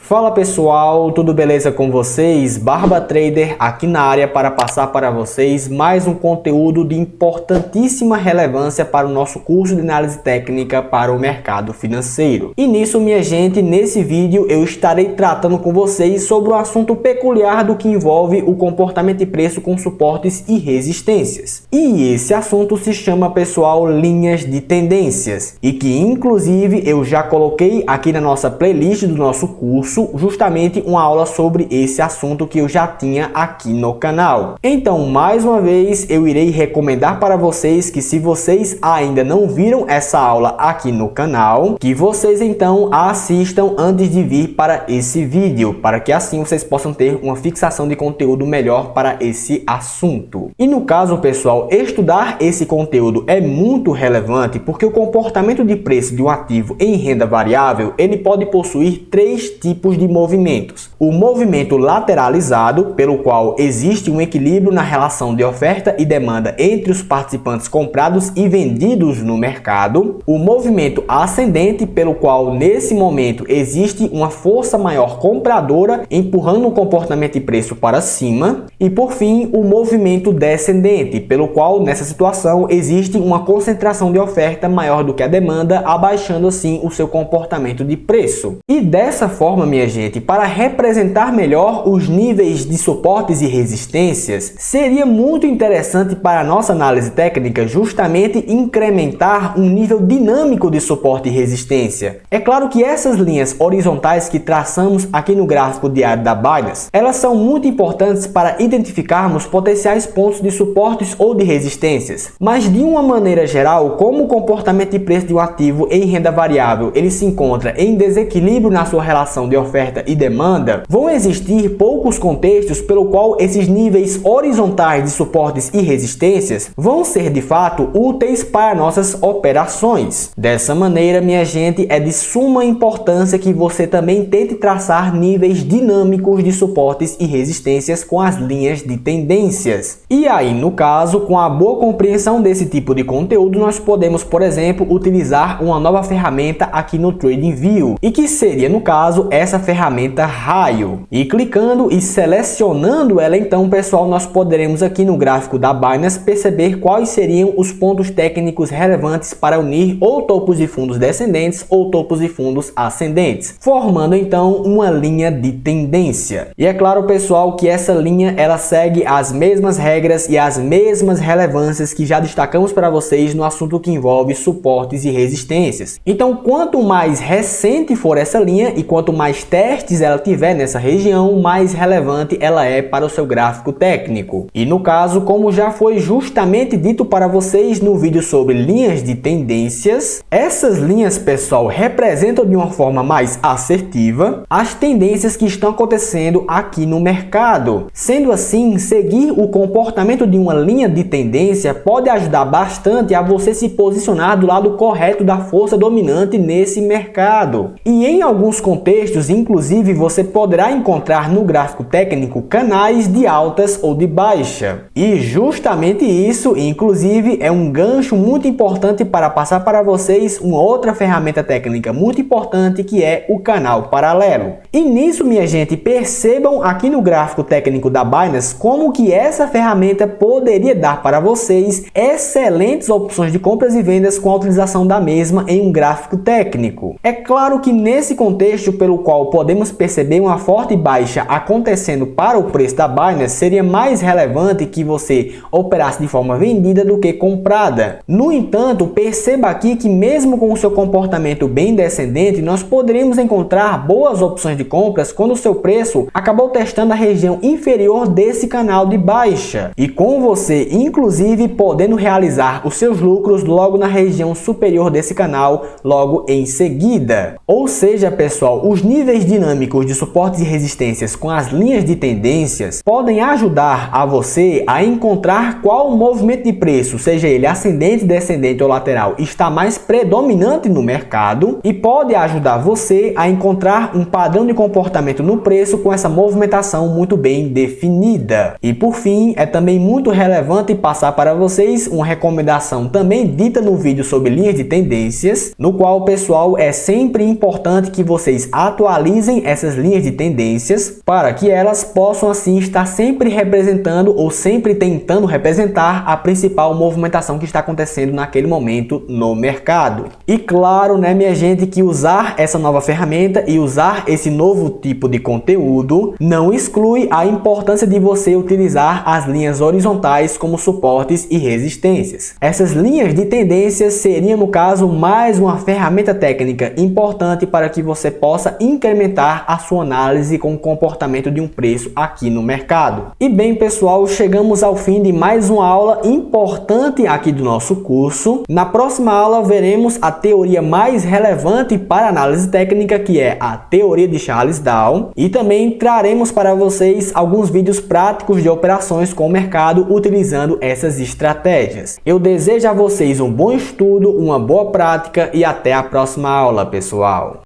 Fala pessoal, tudo beleza com vocês? Barba Trader aqui na área para passar para vocês mais um conteúdo de importantíssima relevância para o nosso curso de análise técnica para o mercado financeiro. E nisso, minha gente, nesse vídeo eu estarei tratando com vocês sobre um assunto peculiar do que envolve o comportamento de preço com suportes e resistências. E esse assunto se chama, pessoal, linhas de tendências, e que inclusive eu já coloquei aqui na nossa playlist do nosso curso justamente uma aula sobre esse assunto que eu já tinha aqui no canal. Então, mais uma vez, eu irei recomendar para vocês que, se vocês ainda não viram essa aula aqui no canal, que vocês então a assistam antes de vir para esse vídeo, para que assim vocês possam ter uma fixação de conteúdo melhor para esse assunto. E no caso, pessoal, estudar esse conteúdo é muito relevante porque o comportamento de preço de um ativo em renda variável, ele pode possuir três tipos de movimentos. O movimento lateralizado, pelo qual existe um equilíbrio na relação de oferta e demanda entre os participantes comprados e vendidos no mercado. O movimento ascendente, pelo qual nesse momento existe uma força maior compradora empurrando o comportamento de preço para cima. E por fim, o movimento descendente, pelo qual nessa situação existe uma concentração de oferta maior do que a demanda, abaixando assim o seu comportamento de preço. E dessa forma, minha gente, para representar melhor os níveis de suportes e resistências, seria muito interessante para a nossa análise técnica justamente incrementar um nível dinâmico de suporte e resistência. É claro que essas linhas horizontais que traçamos aqui no gráfico diário da Binance, elas são muito importantes para identificarmos potenciais pontos de suportes ou de resistências. Mas de uma maneira geral, como o comportamento de preço de um ativo em renda variável ele se encontra em desequilíbrio na sua relação de oferta e demanda, vão existir poucos contextos pelo qual esses níveis horizontais de suportes e resistências vão ser de fato úteis para nossas operações. Dessa maneira, minha gente, é de suma importância que você também tente traçar níveis dinâmicos de suportes e resistências com as linhas de tendências. E aí, no caso, com a boa compreensão desse tipo de conteúdo, nós podemos, por exemplo, utilizar uma nova ferramenta aqui no TradingView, e que seria, no caso, essa ferramenta Raio. E clicando e selecionando ela, então, pessoal, nós poderemos aqui no gráfico da Binance perceber quais seriam os pontos técnicos relevantes para unir ou topos de fundos descendentes ou topos de fundos ascendentes, formando então uma linha de tendência. E é claro, pessoal, que essa linha ela segue as mesmas regras e as mesmas relevâncias que já destacamos para vocês no assunto que envolve suportes e resistências. Então, quanto mais recente for essa linha e quanto mais testes ela tiver nessa região, mais relevante ela é para o seu gráfico técnico. E no caso, como já foi justamente dito para vocês no vídeo sobre linhas de tendências, essas linhas, pessoal, representam de uma forma mais assertiva as tendências que estão acontecendo aqui no mercado. Sendo assim, seguir o comportamento de uma linha de tendência pode ajudar bastante a você se posicionar do lado correto da força dominante nesse mercado. E em alguns contextos, inclusive, você poderá encontrar no gráfico técnico canais de altas ou de baixa. E justamente isso, inclusive, é um gancho muito importante para passar para vocês uma outra ferramenta técnica muito importante, que é o canal paralelo. E nisso, minha gente, percebam aqui no gráfico técnico da Binance como que essa ferramenta poderia dar para vocês excelentes opções de compras e vendas com a utilização da mesma em um gráfico técnico. É claro que nesse contexto pelo qual podemos perceber uma forte baixa acontecendo para o preço da Binance, seria mais relevante que você operasse de forma vendida do que comprada. No entanto, perceba aqui que mesmo com o seu comportamento bem descendente, nós poderíamos encontrar boas opções de compras quando o seu preço acabou testando a região inferior desse canal de baixa, e com você inclusive podendo realizar os seus lucros logo na região superior desse canal logo em seguida. Ou seja, pessoal, os níveis dinâmicos de suportes e resistências com as linhas de tendências podem ajudar a você a encontrar qual movimento de preço, seja ele ascendente, descendente ou lateral, está mais predominante no mercado, e pode ajudar você a encontrar um padrão de comportamento no preço com essa movimentação muito bem definida. E por fim, é também muito relevante passar para vocês uma recomendação também dita no vídeo sobre linhas de tendências, no qual, pessoal, é sempre importante que vocês atualizem atualizem essas linhas de tendências para que elas possam assim estar sempre representando ou sempre tentando representar a principal movimentação que está acontecendo naquele momento no mercado. E claro, né, minha gente, que usar essa nova ferramenta e usar esse novo tipo de conteúdo não exclui a importância de você utilizar as linhas horizontais como suportes e resistências. Essas linhas de tendências seriam, no caso, mais uma ferramenta técnica importante para que você possa incrementar a sua análise com o comportamento de um preço aqui no mercado. E bem, pessoal, chegamos ao fim de mais uma aula importante aqui do nosso curso. Na próxima aula veremos a teoria mais relevante para análise técnica, que é a teoria de Charles Dow, e também traremos para vocês alguns vídeos práticos de operações com o mercado utilizando essas estratégias. Eu desejo a vocês um bom estudo, uma boa prática e até a próxima aula, pessoal.